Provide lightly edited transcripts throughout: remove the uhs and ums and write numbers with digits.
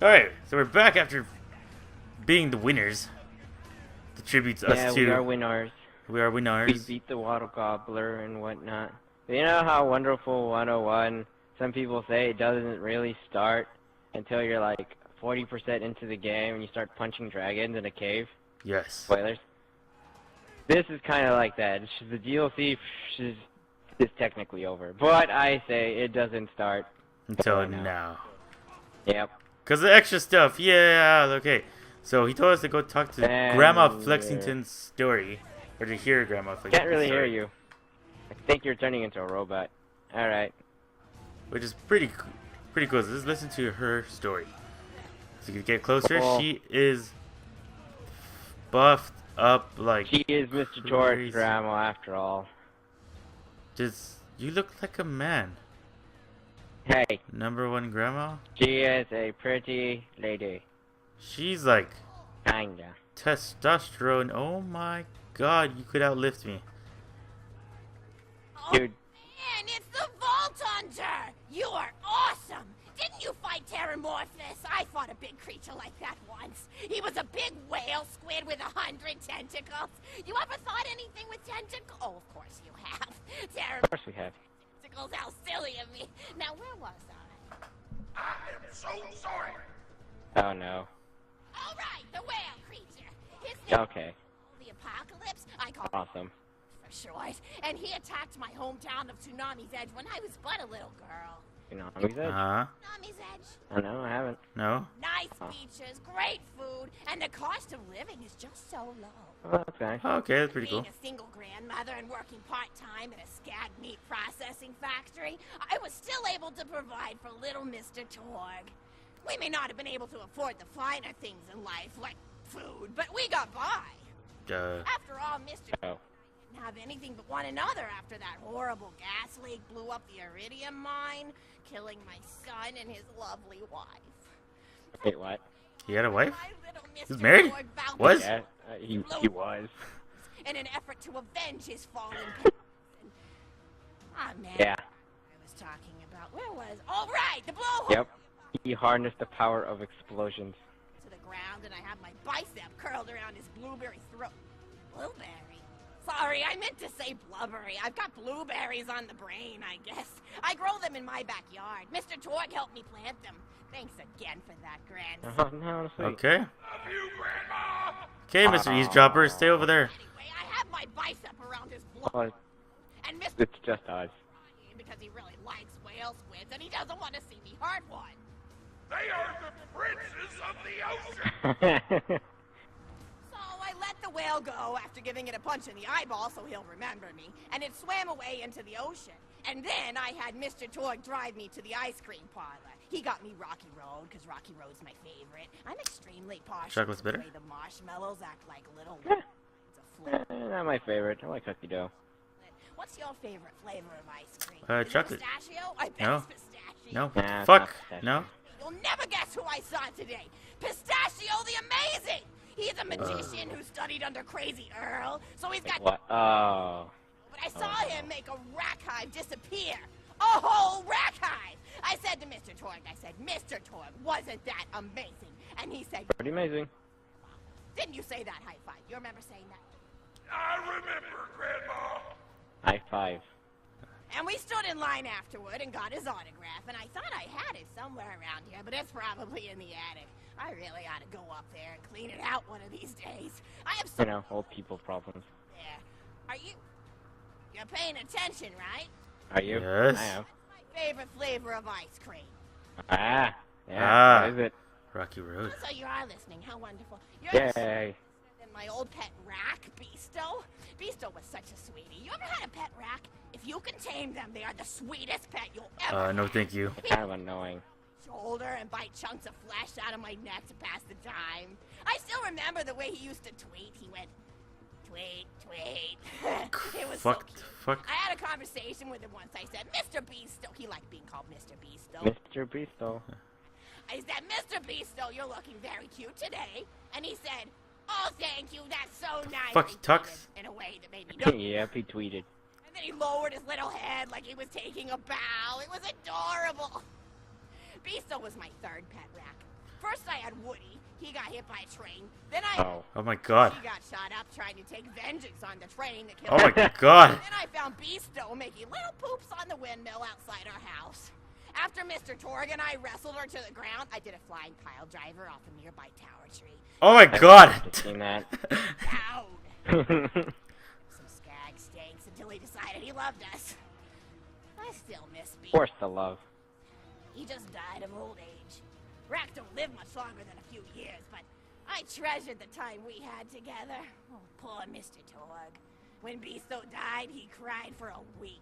Alright, so we're back after being the winners. The tributes us Yeah, to. we are winners. We are We winners. beat the Wattle Gobbler and whatnot. But you know how Wonderful 101, some people say it doesn't really start until you're like 40% into the game and you start punching dragons in a cave? Yes. Spoilers. This is kind of like that. The DLC is technically over. But I say it doesn't start Until now. Yep. Because the extra stuff, yeah, okay. So he told us to go talk to Grandma Flexington's story. Or to hear Grandma Flexington's Can't really story. hear you. I think you're turning into a robot. Alright. Which is pretty cool. So let's listen to her story. So you can get closer. Cool. She is buffed up like She is Mr. Tor's grandma after all. You look like a man. Hey. #1 grandma? She is a pretty lady. She's like Kinda. testosterone. Oh my god, you could outlift me. Dude. Man, it's the Vault Hunter! You are awesome! Didn't you fight Terramorphous? I fought a big creature like that once. He was a big whale squid with 100 tentacles. You ever thought anything with tentacles? Oh, of course you have. Of course we have. Tentacles, how silly of me. Now, where was I? I am so sorry. Oh no. All right, the whale creature. His name Okay. the Apocalypse. I call Awesome. for short. And he attacked my hometown of Tsunami's Edge when I was but a little girl. You know what we said? Tsunami's Edge. Oh no, I haven't. No? Nice beaches, great food, and the cost of living is just so low. Oh, that's nice. Okay, that's pretty cool. Being a single grandmother and working part-time at a scag meat processing factory, I was still able to provide for little Mr. Torg. We may not have been able to afford the finer things in life, like food, but we got by. After all, Mr. Oh. didn't have anything but one another after that horrible gas leak blew up the iridium mine, killing my son and his lovely wife. Wait, what? He had a wife? My little Mr. He's married? Torg vowed Was? Yeah, he was. in an effort to avenge his fallen parents. Ah, man. Yeah. I was talking about. Where was? All right, the blowhole. Yep. He harnessed the power of explosions. To the ground, and I have my bicep curled around his blueberry throat. Blueberry. Sorry, I meant to say blubbery. I've got blueberries on the brain, I guess. I grow them in my backyard. Mr. Torg helped me plant them. Thanks again for that, grandson. Oh, no, sweet. Okay. Love you, Grandma. Okay, Mr. Eavesdropper, stay over there. Anyway, I have my bicep around his Oh, blood. And Mr. it's just us. because he really likes whale squids, and he doesn't want to see me hurt one. They are the princes of the ocean. So I let the whale go after giving it a punch in the eyeball so he'll remember me, and it swam away into the ocean. And then I had Mr. Torg drive me to the ice cream parlor. He got me Rocky Road, because Rocky Road's my favorite. I'm extremely partial Chocolate's to the better? way the marshmallows act like little Yeah. lines of flavor. Not my favorite. I like cookie dough. What's your favorite flavor of ice cream? Uh, Is it chocolate. Pistachio? I bet No. it's pistachio. No. Nah, Fuck. it's not No. You'll never guess who I saw today. Pistachio the Amazing! He's a magician who studied under Crazy Earl, so he's got... What? Oh. But I saw him make a rack hive disappear. A whole rack hive! I said to Mr. Torg, Mr. Torg, wasn't that amazing? And he said, Pretty amazing. didn't you say that, high five? You remember saying that? I remember, Grandma. High five. And we stood in line afterward and got his autograph, and I thought I had it somewhere around here, but it's probably in the attic. I really ought to go up there and clean it out one of these days. I have You some know, old people problems. there. Are you... You're paying attention, right? Are you? Yes. I am. My favorite flavor of ice cream. Ah. Yeah. Ah. What is it? Rocky Road. So you are listening. How wonderful. You're Yay. and my old pet rack, Beasto. Beasto was such a sweetie. You ever had a pet rack? If you can tame them, they are the sweetest pet you'll ever No thank you. Kind of annoying. shoulder and bite chunks of flesh out of my neck to pass the time. I still remember the way he used to tweet. He went, tweet, tweet. It was so Fuck. cute. Fuck. I had a conversation with him once. I said, Mr. Beasto. He liked being called Mr. Beasto. Mr. Beasto. I said, Mr. Beasto, you're looking very cute today. And he said, oh, thank you. That's so nice. Fuck, he And talks. in a way that made me know. Yep, he tweeted. And then he lowered his little head like he was taking a bow. It was adorable. Beasto was my third pet rack. For First I had Woody. He got hit by a train. Then I Oh my god. She got shot up trying to take vengeance on the train that Oh killed my god. Then I found Beasto making little poops on the windmill outside our house. After Mr. Torg and I wrestled her to the ground, I did a flying pile driver off a nearby tower tree. Oh my god. Seen that. Down. Some skag steaks until he decided he loved us. I still miss Beasto. Force the love. He just died of old age. Rack don't live much longer than a few years, but I treasured the time we had together. Oh, poor Mr. Torg. When Beasto died, he cried for a week.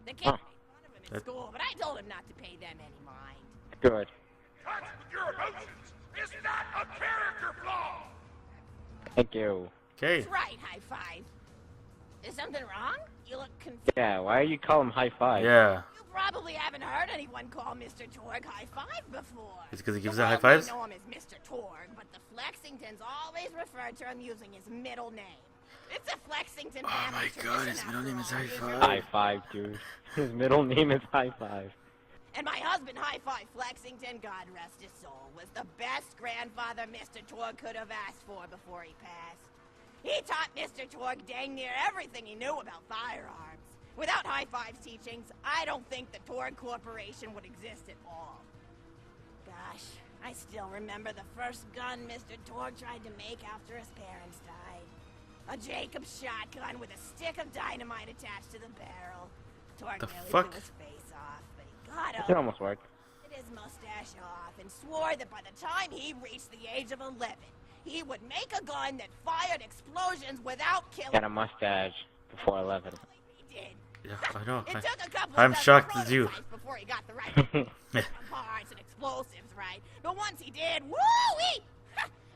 The kids made fun of him in school, but I told him not to pay them any mind. Good. Touch with your emotions is not a character flaw. Thank you. Okay. That's right, high five. Is something wrong? You look confused. Yeah, why do you call him high five? Yeah. You probably haven't heard anyone call Mr. Torg high five before. It's because he gives The out high world may fives? know him as Mr. Torg, but the Flexingtons always refer to him using his middle name. It's a Flexington Oh family my god, his tradition middle name is after all. High Five. High five, dude. His middle name is High Five. And my husband, High Five Flexington, God rest his soul, was the best grandfather Mr. Torg could have asked for before he passed. He taught Mr. Torg dang near everything he knew about firearms. Without High Five's teachings, I don't think the Torg Corporation would exist at all. Gosh, I still remember the first gun Mr. Torg tried to make after his parents died. A Jacobs shotgun with a stick of dynamite attached to the barrel. Torg The nearly fuck? blew his face off, but he got It up, almost worked. his mustache off, and swore that by the time he reached the age of 11, he would make a gun that fired explosions without killing. Got a mustache before 11. He did. Yeah, I know. It took a couple I'm of shocked as you. prototypes before he got the right parts and explosives right. But once he did, woo-wee!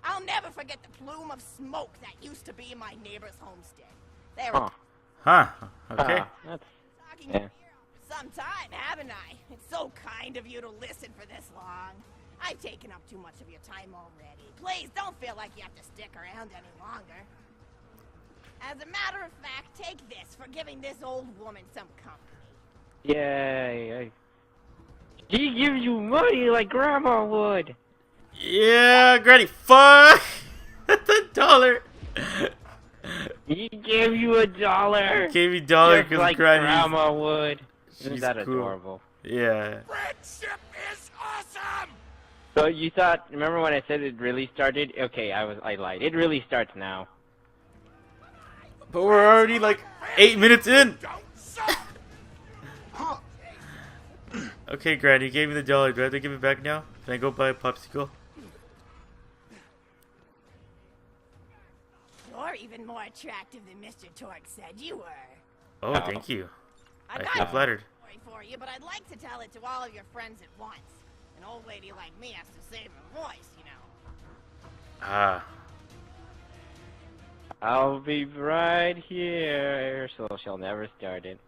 I'll never forget the plume of smoke that used to be my neighbor's homestead. They were Huh. Okay. That's... talking Yeah. here for some time, haven't I? It's so kind of you to listen for this long. I've taken up too much of your time already. Please don't feel like you have to stick around any longer. As a matter of fact, take this for giving this old woman some company. Yay. He gives you money like Grandma would. Yeah, Granny. Fuck. The dollar. He gave you $1. Gave me dollar Just because like Granny. Grandma would. Isn't She's that cool. adorable? Yeah. Friendship is awesome. So you thought, remember when I said it really started? Okay, I lied. It really starts now. But we're already like 8 minutes in. Don't suck. Okay, Granny, you gave me the dollar. Do I have to give it back now? Can I go buy a popsicle? You're even more attractive than Mr. Torg said you were. Oh, Oh. thank you. I've I got feel a flattered. story for you, but I'd like to tell it to all of your friends at once. An old lady like me has to save her voice, you know. Ah. I'll be right here, so she'll never start it.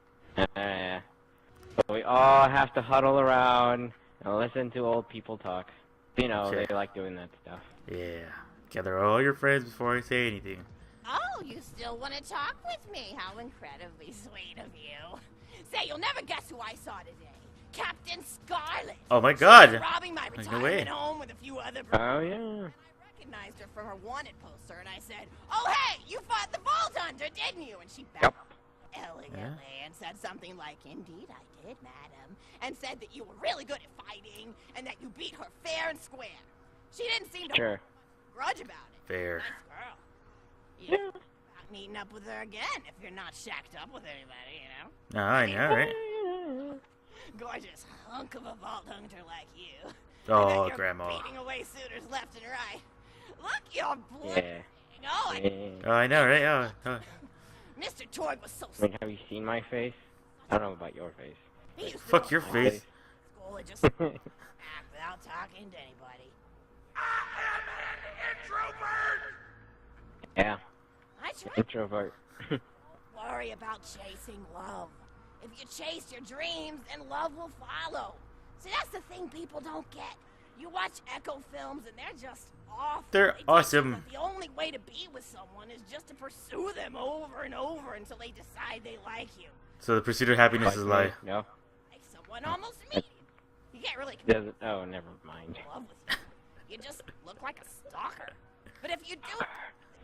So we all have to huddle around and listen to old people talk. You know, Okay. they like doing that stuff. Yeah. Gather all your friends before I say anything. Oh, you still want to talk with me? How incredibly sweet of you. Say, you'll never guess who I saw today. Captain Scarlet. Oh my She was god. robbing my Like, no way. retirement home with a few other Oh, yeah. I recognized her from her wanted poster, and I said, "Oh, hey, you fought the Vault Hunter, didn't you?" And she bowed elegantly and said something like, "Indeed I did, madam," and said that you were really good at fighting and that you beat her fair and square. She didn't seem to Sure. have a grudge about it. Fair. Nice girl. You know about meeting up with her again if you're not shacked up with anybody, you know? Ah, I know, right? Gorgeous hunk of a Vault Hunter like you. Oh, And then you're Grandma. beating away suitors left and right. Look, you're Yeah. bleeding. Oh, Yeah. Oh, I know, right? Oh. Mr. Torg was so I mean, have you seen my face? I don't know about your face. he used to Fuck go your to face. school and just act without talking to anybody. I am an introvert. Yeah, I try introvert. to worry about chasing love. If you chase your dreams, then love will follow. See, that's the thing people don't get. You watch Echo films and they're just awful. They're They teach awesome. you that the only way to be with someone is just to pursue them over and over until they decide they like you. So the pursuit of happiness is a lie. No, Like someone almost immediately. You get really doesn't. Oh, never mind. in love with you. You just look like a stalker. But if you do something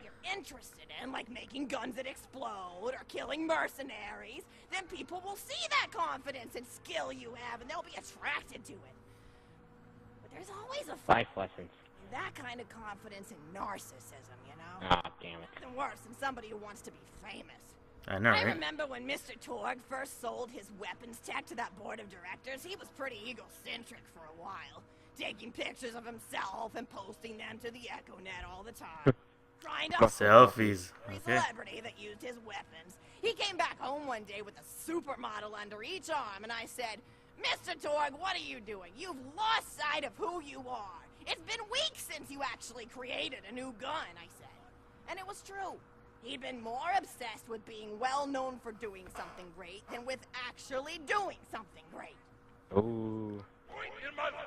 you're interested in, like making guns that explode or killing mercenaries, then people will see that confidence and skill you have, and they'll be attracted to it. But there's always a Life lessons. that kind of confidence and narcissism, you know? Ah, damn it. Nothing worse than somebody who wants to be famous. I know, I right? remember when Mr. Torg first sold his weapons tech to that board of directors, he was pretty egocentric for a while, taking pictures of himself and posting them to the EchoNet all the time. Trying to Selfies. every Okay. celebrity that used his weapons. He came back home one day with a supermodel under each arm, and I said, Mr. Torg, what are you doing? You've lost sight of who you are. It's been weeks since you actually created a new gun, I said. And it was true. He'd been more obsessed with being well known for doing something great than with actually doing something great. Ooh. Point in my life.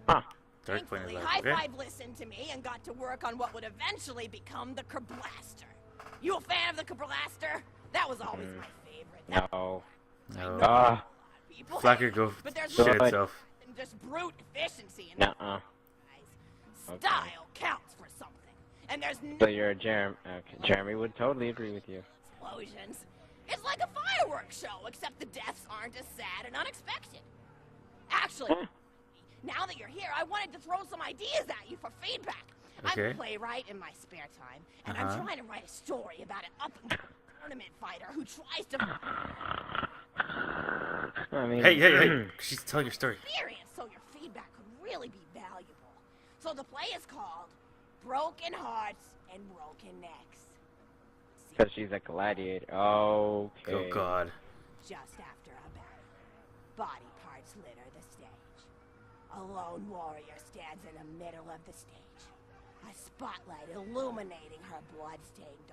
Huh. Dark point in Thankfully, life. High Okay. Five listened to me and got to work on what would eventually become the Kerblaster. You a fan of the Kerblaster? That was always my favorite. That No. No. Ah. people Flacker go but there's shit more itself. than just brute efficiency in Nuh-uh. guys. Style counts for something. And there's no So you're a Okay. Jeremy would totally agree with you. explosions. It's like a fireworks show, except the deaths aren't as sad and unexpected. Actually, now that you're here, I wanted to throw some ideas at you for feedback. I'm Okay. a playwright in my spare time, and I'm trying to write a story about an up-and-coming tournament fighter who tries to I mean, Hey. She's telling your story. experience, so your feedback could really be valuable. So the play is called Broken Hearts and Broken Necks. Because she's a gladiator. Okay. Oh God. Just after a battle, body parts litter the stage. A lone warrior stands in the middle of the stage, a spotlight illuminating her blood-stained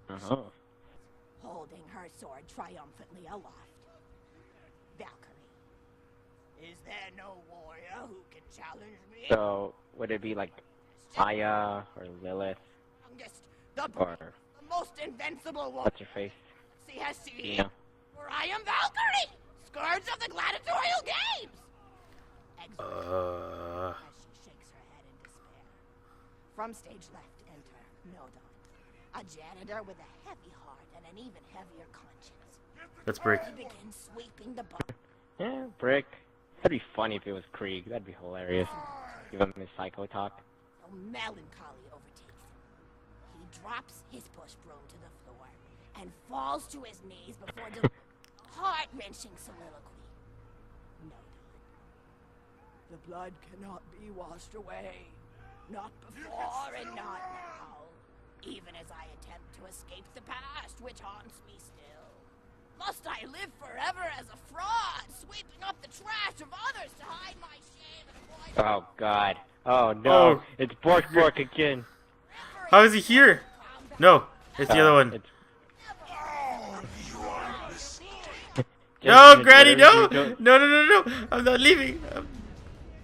armor, Uh-huh. holding her sword triumphantly aloft. Valkyrie. Is there no warrior who can challenge me? So, would it be like Aya or Lilith Youngest, the or most invincible one what's her face? she has seen. Gina? For I am Valkyrie, scourge of the gladiatorial games. As she shakes her head in despair. From stage left, enter Nodon, a janitor with a heavy heart and an even heavier conscience. Let's break. He begins sweeping the bar. Yeah, Brick. That'd be funny if it was Krieg. That'd be hilarious. Give him his psycho talk. A melancholy overtakes him. He drops his push broom to the floor and falls to his knees before delivering a heart-wrenching soliloquy. Nodon. The blood cannot be washed away. Not before and not now. Even as I attempt to escape the past, which haunts me still. Must I live forever as a fraud, sweeping up the trash of others to hide my shame and avoid... Oh God. Oh no. Oh. It's Bork again. How is he here? No, it's the other one. It's... No, Granny, no! No! I'm not leaving.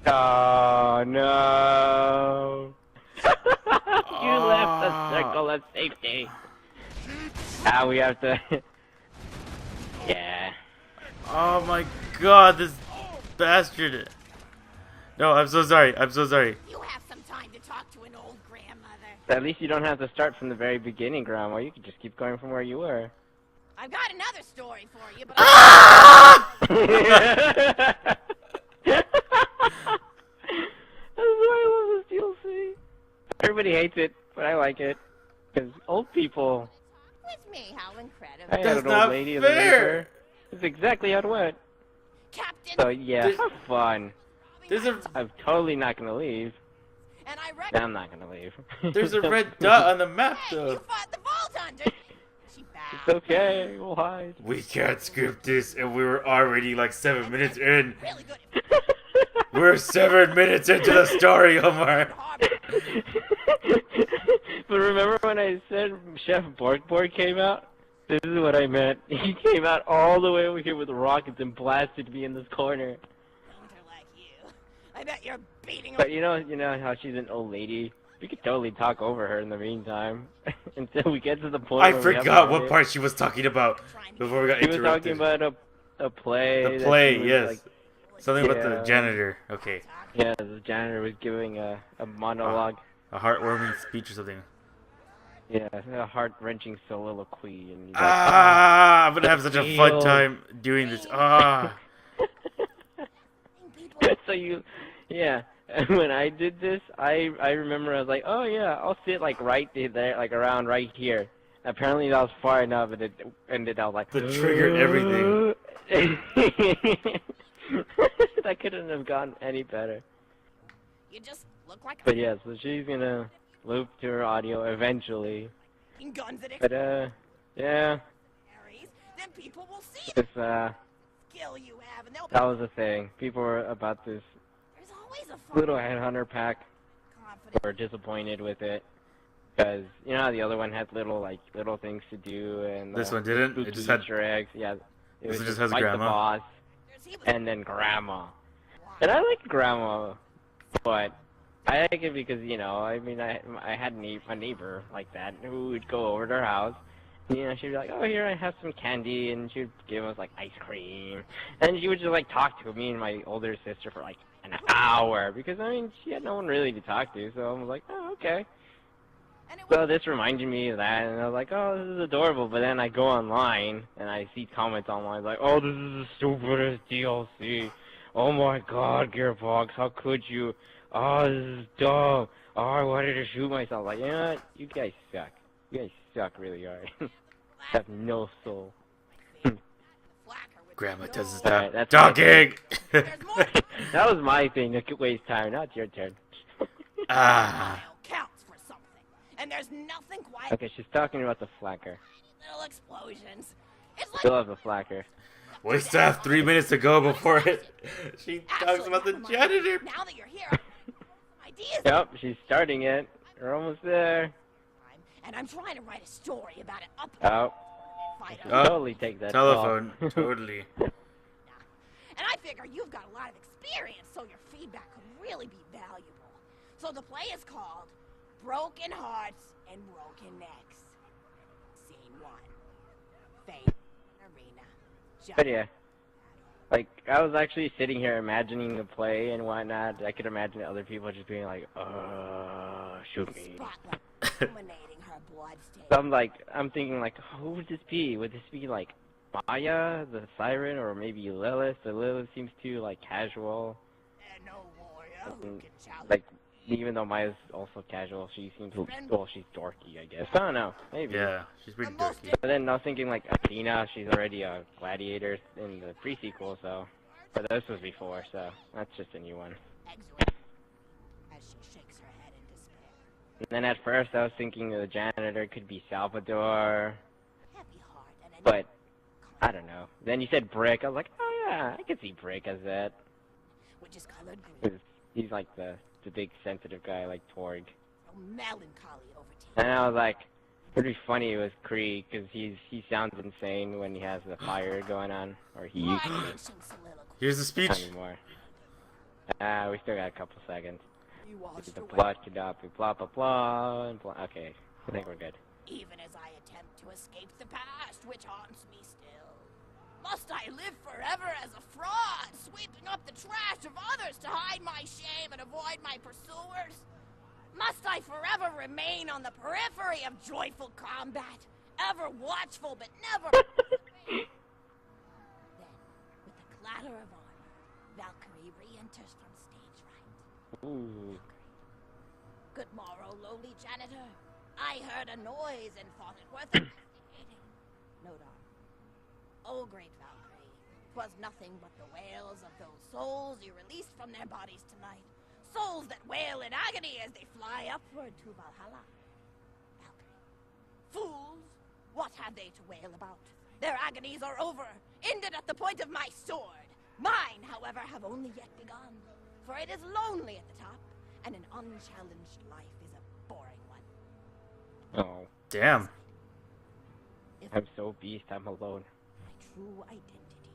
Oh no. You left the circle of safety. Now we have to. Yeah. Oh my God, this bastard. No, I'm so sorry. You have some time to talk to an old grandmother. At least you don't have to start from the very beginning, Grandma. You can just keep going from where you were. I've got another story for you, but That's why I love this DLC. Everybody hates it, but I like it. Because old people. with me, how incredible. I had That's an not old lady in fair. the neighbor. That's exactly how it went. Captain, So yeah, There's- have fun. There's a I'm totally not gonna leave. and I reckon I'm not gonna leave. there's a red dot on the map you though. fought the Vault Hunter. She It's bowed. okay, we'll hide. We can't script this, and we were already like 7 minutes in. Really good We're 7 minutes into the story, Omar. harbor. But remember when I said Chef Bork came out? This is what I meant. He came out all the way over here with rockets and blasted me in this corner. Hunter like you. I bet you're beating But you know how she's an old lady? We could totally talk over her in the meantime. Until we get to the point I where we have forgot to what hit. part she was talking about before we got She was talking interrupted. about a play. The that play, she was, yes. like, Something about the Yeah. janitor. Okay. Yeah, the janitor was giving a monologue. A heartwarming speech or something. Yeah, a heart-wrenching soliloquy. And he's I'm gonna have such a fun time doing this. So yeah. And when I did this, I remember I was like, oh yeah, I'll sit like right there, like around right here. Apparently that was far enough, and it ended out like. That triggered everything. That couldn't have gone any better. You just look like But yeah, so she's gonna loop to her audio eventually. guns at But yeah, then people will see it's the skill you have, and they'll that was the thing. People were about this There's always a fun little headhunter pack. confidence. Were disappointed with it because you know how the other one had little things to do, and This one didn't. It just had. Easter eggs. Yeah, it This was one just just has fight the grandma. boss There's even and then grandma. And I like grandma, but I like it because you know, I mean, I had a neighbor like that who would go over to her house. You know, she'd be like, "Oh, here I have some candy," and she'd give us like ice cream, and she would just like talk to me and my older sister for like an hour because I mean, she had no one really to talk to, so I was like, "Oh, okay." and it was So this reminded me of that, and I was like, "Oh, this is adorable." But then I go online and I see comments online like, "Oh, this is the stupidest DLC. Oh my God, Gearbox, how could you? Oh, this is dumb. Oh, I wanted to shoot myself." Like, you know what? You guys suck. You guys suck really hard. You have no soul. flacker with Grandma does his Alright, that's my talking. There's more That was my thing that could waste time. Now it's your turn. Ah. counts for something. And there's nothing quite Okay, she's talking about the flacker. little explosions. It's like Still have the flacker. We still have 3 minutes to go before it. She talks Actually, about the never mind. janitor. Now that you're here, I have some ideas. Yep, she's starting it. We're almost there. And I'm trying to write a story about it up Oh, fight should Oh, totally take that Telephone. call. Totally. And I figure you've got a lot of experience, so your feedback could really be valuable. So the play is called Broken Hearts and Broken Necks. Scene 1. Fate Arena. But yeah, like I was actually sitting here imagining the play and whatnot. I could imagine other people just being like, shoot me." Spotlight illuminating her bloodstains. So I'm thinking like, who would this be? Would this be like Maya, the siren, or maybe Lilith? The Lilith seems too like casual. And no warrior who can challenge. Like even though Maya's also casual, she seems well, she's dorky, I guess. I don't know, maybe. Yeah, she's pretty dorky. But then I was thinking like Athena, she's already a gladiator in the pre-sequel, so. But this was before, so that's just a new one. Exit as she shakes her head in despair. And then at first I was thinking the janitor could be Salvador, Heavy heart and an but I don't know. Then you said Brick, I was like, oh yeah, I could see Brick as that. which is colored green. 'Cause he's like the big sensitive guy like Torg. So melancholy overtakes. And I was like, pretty funny with Krieg, because he sounds insane when he has the fire going on, or he used to. Ancient soliloquy. Here's the Not speech. anymore. We still got a couple seconds. You watched The away. blood could up, blah blah blah, and blah. Okay, I think we're good. Even as I attempt to escape the past, which haunts me still. Must I live forever as a fraud, sweeping up the trash of others to hide my shame and avoid my pursuers? Must I forever remain on the periphery of joyful combat, ever watchful but never... Then, with the clatter of armor, Valkyrie re-enters from stage right. Ooh. Good morrow, lowly janitor. I heard a noise and thought it worth investigating. Note on. Oh, great Valkyrie, 'twas nothing but the wails of those souls you released from their bodies tonight. Souls that wail in agony as they fly upward to Valhalla. Valkyrie. Fools! What have they to wail about? Their agonies are over, ended at the point of my sword. Mine, however, have only yet begun. For it is lonely at the top, and an unchallenged life is a boring one. Oh, Damn. If I'm so beast. I'm alone. my true identity,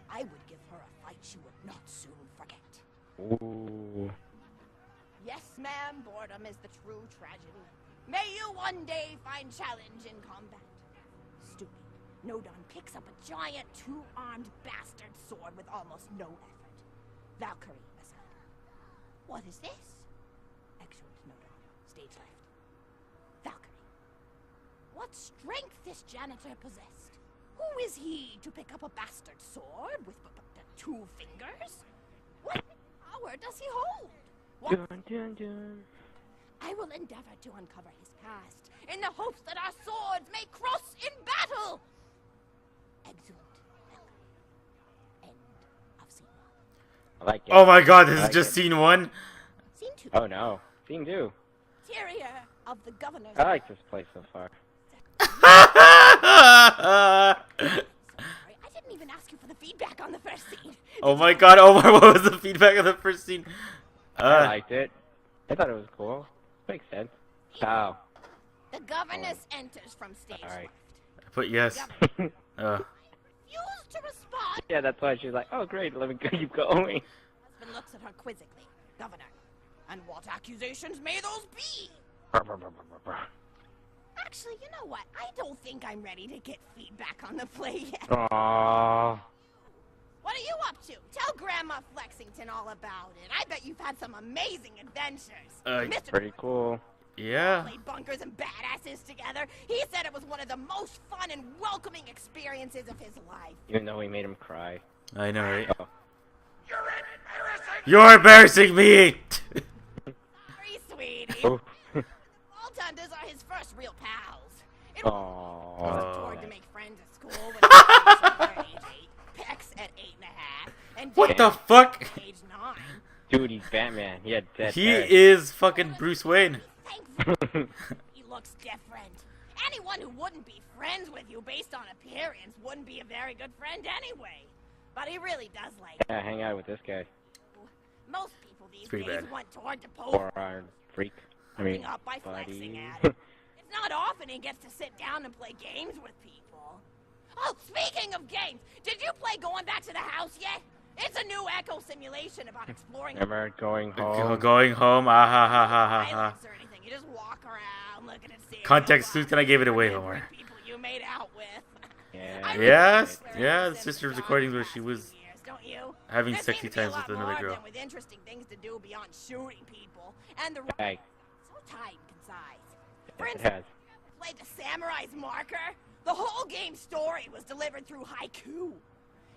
I would give her a fight she would not soon forget. Ooh. Yes, ma'am, boredom is the true tragedy. May you one day find challenge in combat. Stupid. Nodon picks up a giant two-armed bastard sword with almost no effort. Valkyrie aside. What is this? Excellent, no doubt. Stage left. Valkyrie. What strength this janitor possessed? Who is he to pick up a bastard sword with but 2 fingers? What power does he hold? What? Dun, dun, dun. I will endeavor to uncover his past in the hopes that our swords may cross in battle. Excellent. End of scene 1. I like it. Oh my god, this I is like just it. scene 1? Scene 2. Oh no. Scene 2. Interior of the governor's. I like this place so far. Sorry, I didn't even ask you for the feedback on the first scene. Oh my god, Omar, what was the feedback of the first scene? I liked it. I thought it was cool. Makes sense. Oh. The governess enters from stage Alright. left. I put yes. Refused to respond. Yeah, that's why she's like, oh great, let me keep going. Husband looks at her quizzically. Governor, and what accusations may those be? Actually, you know what? I don't think I'm ready to get feedback on the play yet. Aww. What are you up to? Tell Grandma Flexington all about it. I bet you've had some amazing adventures. Mr. Pretty cool. Yeah. Played bunkers and badasses together. He said it was one of the most fun and welcoming experiences of his life. Even though we made him cry. I know, right? Oh. You're embarrassing! You're embarrassing me! Sorry, sweetie. Oh. Vault Hunters are his first real pals. It Aww. was toward to make friends at school when he was at age 8, Pex at 8.5, and What Dan the fuck? at age 9. Dude, he's Batman. He had dead He hair. is fucking Bruce Wayne. Thankful. He looks different. Anyone who wouldn't be friends with you based on appearance wouldn't be a very good friend anyway. But he really does like Yeah, hang out with this guy. you. Most people these pretty days bad. want toward to pose Or our freak. I mean, up by flexing buddy. at it. It's not often he gets to sit down and play games with people. Oh, speaking of games, did you play Going Back to the House yet? It's a new echo simulation about exploring Remember going home? Going home, ah ha ha ha ha ha. islands or anything. You just walk around looking at scenery. Context clues, can I give it away, Omar? People you made out with. Yeah. I Yes, remember yeah, playing the Sims sister's with John recordings the where past she few was years, don't you? having There sexy seems to be a times lot with another more of girl. them with interesting things to do beyond shooting people. And the Hey, so tight and concise. For it instance, has. played the Samurai's Marker. The whole game's story was delivered through haiku.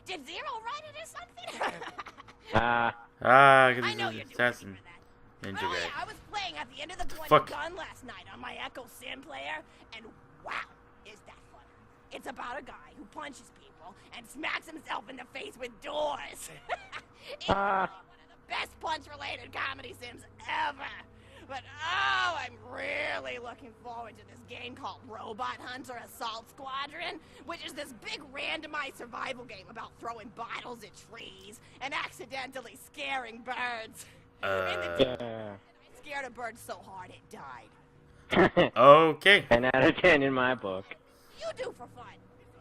Did Zero write it or something? Ah, Ah, because I he's know an you're doing assassin. it for that. Ninja Oh yeah, guy. I was playing at the end of the point Fuck. gun last night on my Echo Sim player, and wow, is that fun. It's about a guy who punches people and smacks himself in the face with doors. It's Ah. one of the best punch-related comedy sims ever. But oh, I'm really looking forward to this game called Robot Hunter Assault Squadron, which is this big randomized survival game about throwing bottles at trees and accidentally scaring birds. In the yeah. I scared a bird so hard it died. Okay. 10 out of 10 in my book. You do for fun?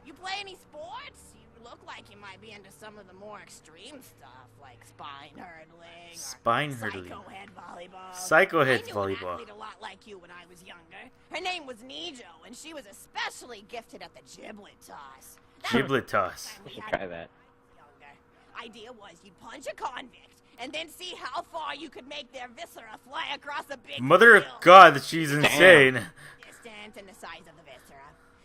You play any sports? You look like you might be into some of the more extreme stuff, like spine hurdling or Spine hurdling. psycho head volleyball. Psycho head I knew volleyball. an athlete a lot like you when I was younger. Her name was Nijo, and she was especially gifted at the giblet toss. That was Giblet the toss. time We we should had try when that. I was younger. Idea was you'd punch a convict, and then see how far you could make their viscera fly across a big Mother of field. God, she's insane. Distance and the size of the viscera.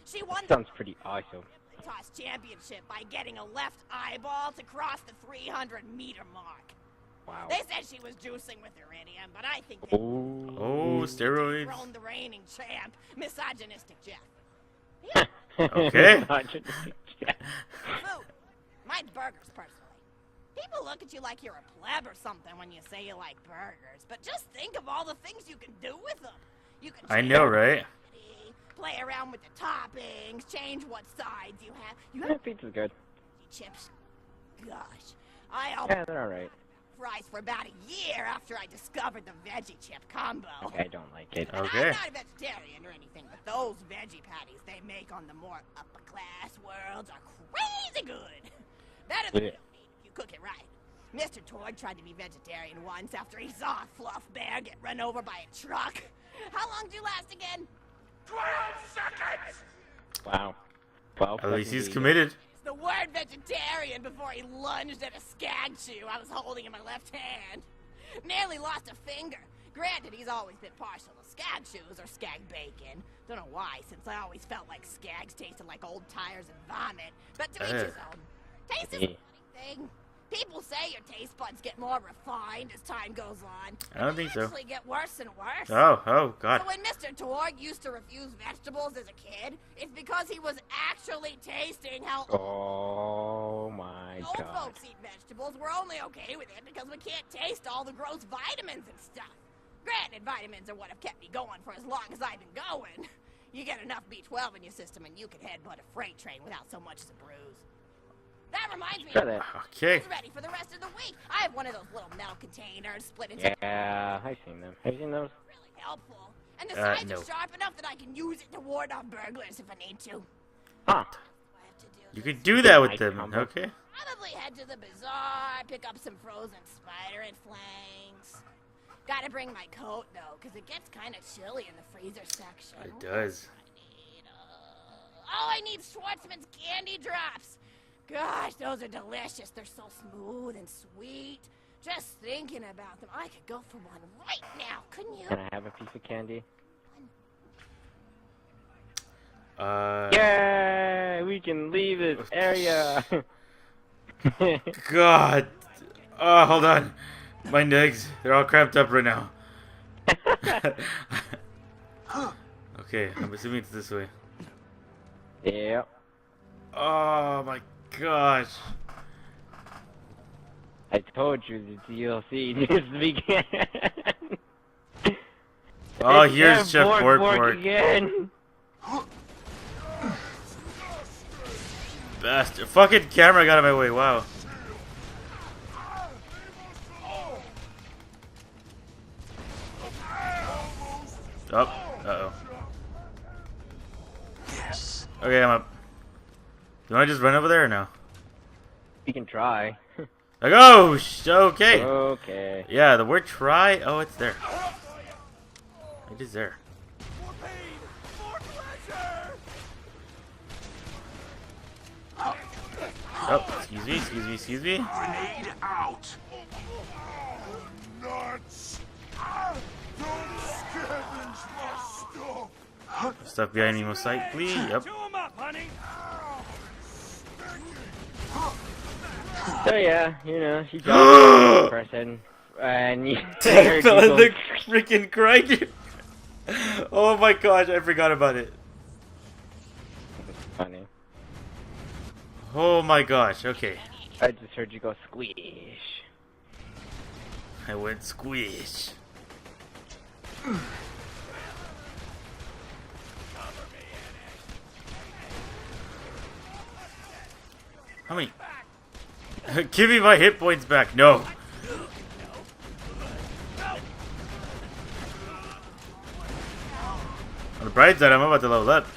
She won the Sounds pretty awesome. toss championship by getting a left eyeball to cross the 300-meter mark. Wow. They said she was juicing with iridium, but I think they Ooh. Oh, steroids. thrown the reigning champ, misogynistic Jeff. Yeah, Okay. food. Mine's burgers, personally. People look at you like you're a pleb or something when you say you like burgers, but just think of all the things you can do with them. You can I change know, right? play around with the toppings, change what sides you have. You Yeah, have pizza's good. chips. Gosh, I Yeah, they're alright. fries for about a year after I discovered the veggie chip combo. Okay, I don't like it. And Okay. I'm not a vegetarian or anything, but those veggie patties they make on the more upper class worlds are crazy good. Better than Yeah. real meat if you cook it right. Mr. Todd tried to be vegetarian once after he saw a fluff bear get run over by a truck. How long do you last again? 12 seconds! Wow. 12 At least seconds he's each. committed. It's the the word vegetarian before he lunged at a skag chew I was holding in my left hand. Nearly lost a finger. Granted, he's always been partial to skag chews or skag bacon. Don't know why, since I always felt like skags tasted like old tires and vomit. But to each his own. Taste is a funny thing. People say your taste buds get more refined as time goes on. I don't think so. They actually get worse and worse. Oh, God. So when Mr. Torg used to refuse vegetables as a kid, it's because he was actually tasting how Oh my old god. folks eat vegetables. We're only okay with it because we can't taste all the gross vitamins and stuff. Granted, vitamins are what have kept me going for as long as I've been going. You get enough B12 in your system and you can headbutt a freight train without so much as a bruise. That reminds me. Try that. Okay. Who's ready for the rest of the week? I have one of those little metal containers split into. Yeah, I've seen them. Have you seen those? Really helpful. And the sides no. are sharp enough that I can use it to ward off burglars if I need to. Huh. What I have to do You is could do that with Nice them. combo. Okay. probably head to the bazaar, pick up some frozen spider and flanks. Gotta bring my coat though, cause it gets kind of chilly in the freezer section. It does. I need Schwartzman's candy drops. Gosh, those are delicious. They're so smooth and sweet. Just thinking about them, I could go for one right now, couldn't you? Can I have a piece of candy? Uh. Yay! We can leave this area. God. Oh, hold on. My legs, they're all cramped up right now. Okay, I'm assuming it's this way. Yep. Oh my gosh. I told you the DLC needs to begin. Oh, here's Chef Borg. again. Bastard. Fucking camera got in my way, wow. Oh, uh-oh. Yes. Okay, I'm up. Do you want to just run over there or no? We can try. Like, oh, okay. Okay. Yeah, the word try. Oh, it's there. It is there. More pain, more pleasure. Oh, excuse me. Grenade out. Nuts. Don't scavenge my stuff. Stuff behind me, most likely. Yep. Chew 'em up, honey. So yeah, you know, she dropped a person, and you I fell in the freaking grinder. Oh my gosh, I forgot about it. Funny. Oh my gosh, okay. I just heard you go squish. I went squish. How many? Give me my hit points back. No. On the bright side, I'm about to level up.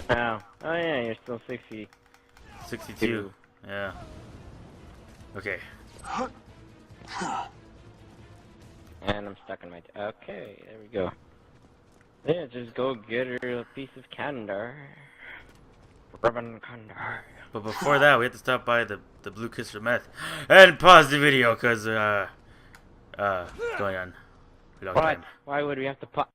Oh yeah, you're still 60. 62. Yeah. Okay. And I'm stuck in my... Okay, there we go. Yeah, just go get her a piece of candor. Ribbon candor. But before that, we have to stop by the Blue Kiss for Meth and pause the video because it's going on a long What? time. Why would we have to pop?